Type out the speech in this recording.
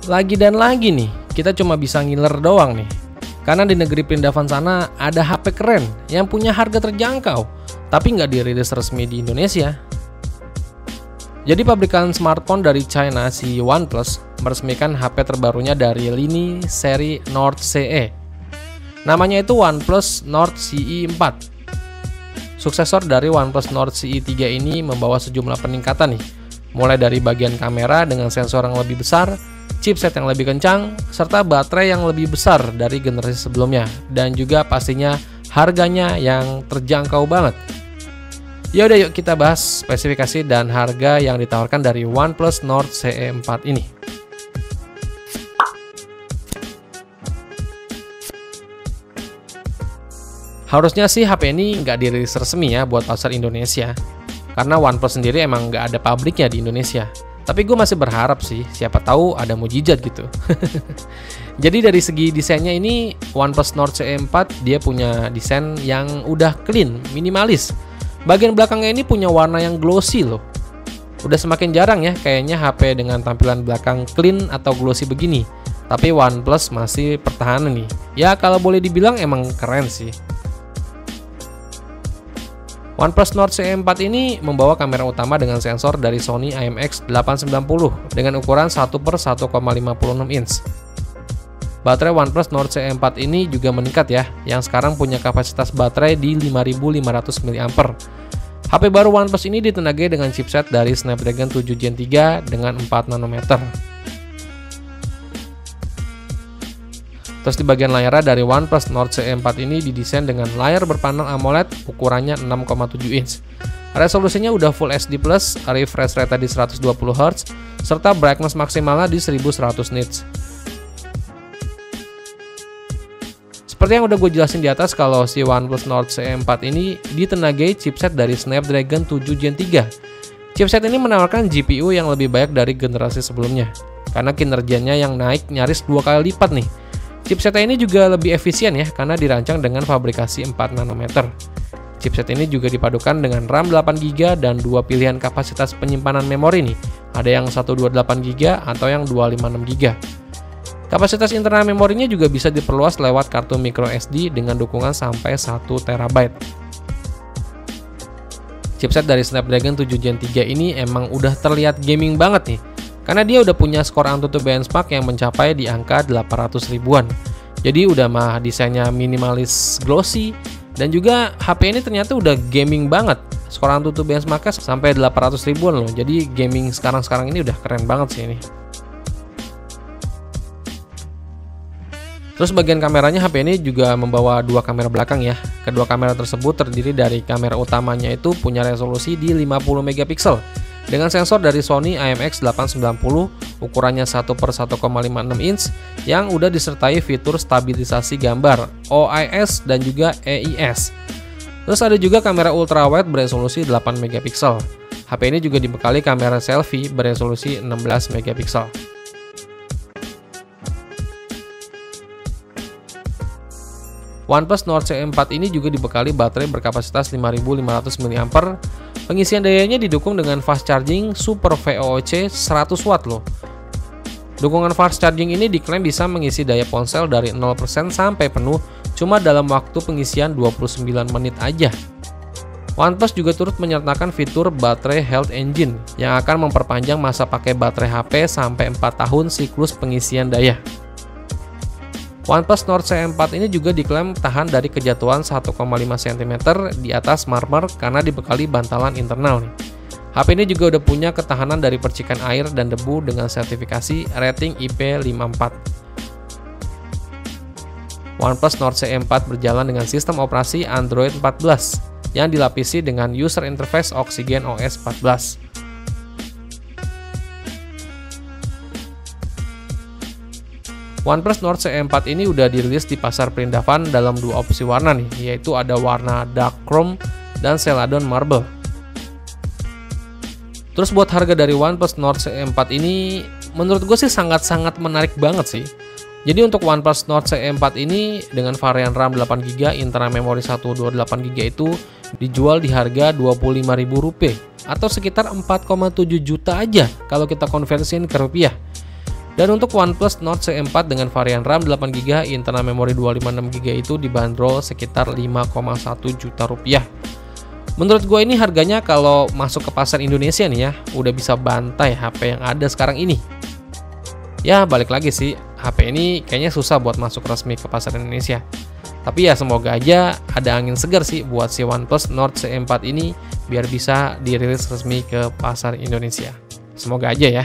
Lagi dan lagi nih, kita cuma bisa ngiler doang nih. Karena di negeri perindavan sana ada HP keren yang punya harga terjangkau, tapi nggak dirilis resmi di Indonesia. Jadi pabrikan smartphone dari China si OnePlus meresmikan HP terbarunya dari lini seri Nord CE. Namanya itu OnePlus Nord CE 4. Suksesor dari OnePlus Nord CE 3 ini membawa sejumlah peningkatan nih, mulai dari bagian kamera dengan sensor yang lebih besar, chipset yang lebih kencang, serta baterai yang lebih besar dari generasi sebelumnya, dan juga pastinya harganya yang terjangkau banget. Yaudah yuk kita bahas spesifikasi dan harga yang ditawarkan dari OnePlus Nord CE 4 ini. Harusnya sih HP ini nggak dirilis resmi ya buat pasar Indonesia, karena OnePlus sendiri emang nggak ada pabriknya di Indonesia. Tapi gue masih berharap sih, siapa tahu ada mujizat gitu. Jadi dari segi desainnya ini, OnePlus Nord CE 4 dia punya desain yang udah clean, minimalis. Bagian belakangnya ini punya warna yang glossy loh. Udah semakin jarang ya kayaknya HP dengan tampilan belakang clean atau glossy begini. Tapi OnePlus masih pertahanan nih. Ya kalau boleh dibilang emang keren sih. OnePlus Nord CE 4 ini membawa kamera utama dengan sensor dari Sony IMX890 dengan ukuran 1/1,56 inch. Baterai OnePlus Nord CE 4 ini juga meningkat ya, yang sekarang punya kapasitas baterai di 5500 mAh. HP baru OnePlus ini ditenagai dengan chipset dari Snapdragon 7 Gen 3 dengan 4 nanometer. Terus di bagian layarnya dari OnePlus Nord CE 4 ini didesain dengan layar berpanel AMOLED ukurannya 6,7 inch. Resolusinya udah Full HD+, refresh rate di 120 Hz, serta brightness maksimalnya di 1100 nits. Seperti yang udah gue jelasin di atas, kalau si OnePlus Nord CE 4 ini ditenagai chipset dari Snapdragon 7 Gen 3. Chipset ini menawarkan GPU yang lebih baik dari generasi sebelumnya, karena kinerjanya yang naik nyaris 2 kali lipat nih. Chipset ini juga lebih efisien ya, karena dirancang dengan fabrikasi 4 nanometer. Chipset ini juga dipadukan dengan RAM 8GB dan dua pilihan kapasitas penyimpanan memori nih. Ada yang 128GB atau yang 256GB. Kapasitas internal memorinya juga bisa diperluas lewat kartu microSD dengan dukungan sampai 1 TB. Chipset dari Snapdragon 7 Gen 3 ini emang udah terlihat gaming banget nih, karena dia udah punya skor AnTuTu benchmark yang mencapai di angka 800 ribuan. Jadi udah mah desainnya minimalis glossy, dan juga HP ini ternyata udah gaming banget. Skor AnTuTu benchmarknya sampai 800 ribuan loh. Jadi gaming sekarang ini udah keren banget sih ini. Terus bagian kameranya HP ini juga membawa dua kamera belakang ya. Kedua kamera tersebut terdiri dari kamera utamanya itu punya resolusi di 50 megapiksel dengan sensor dari Sony IMX890 ukurannya 1/1,56 inch yang udah disertai fitur stabilisasi gambar OIS dan juga EIS. Terus ada juga kamera ultrawide beresolusi 8 megapiksel. HP ini juga dibekali kamera selfie beresolusi 16 megapiksel. OnePlus Nord CE 4 ini juga dibekali baterai berkapasitas 5500 mAh. Pengisian dayanya didukung dengan fast charging Super VOOC 100 Watt loh. Dukungan fast charging ini diklaim bisa mengisi daya ponsel dari 0% sampai penuh cuma dalam waktu pengisian 29 menit aja. OnePlus juga turut menyertakan fitur baterai health engine yang akan memperpanjang masa pakai baterai HP sampai 4 tahun siklus pengisian daya. OnePlus Nord CE 4 ini juga diklaim tahan dari kejatuhan 1,5 cm di atas marmer karena dibekali bantalan internal nih. HP ini juga udah punya ketahanan dari percikan air dan debu dengan sertifikasi rating IP54. OnePlus Nord CE 4 berjalan dengan sistem operasi Android 14 yang dilapisi dengan user interface Oxygen OS 14. OnePlus Nord CE 4 ini udah dirilis di pasar perindavan dalam dua opsi warna nih, yaitu ada warna dark chrome dan celadon marble. Terus buat harga dari OnePlus Nord CE 4 ini menurut gue sih sangat-sangat menarik banget sih. Jadi untuk OnePlus Nord CE 4 ini dengan varian RAM 8GB, internal memori 128GB itu dijual di harga Rp25.000 atau sekitar 4,7 juta aja kalau kita konversiin ke rupiah. Dan untuk OnePlus Nord C4 dengan varian RAM 8GB, internal memori 256GB itu dibanderol sekitar 5,1 juta rupiah. Menurut gue ini harganya kalau masuk ke pasar Indonesia nih ya, udah bisa bantai HP yang ada sekarang ini. Ya balik lagi sih, HP ini kayaknya susah buat masuk resmi ke pasar Indonesia. Tapi ya semoga aja ada angin segar sih buat si OnePlus Nord C4 ini biar bisa dirilis resmi ke pasar Indonesia. Semoga aja ya.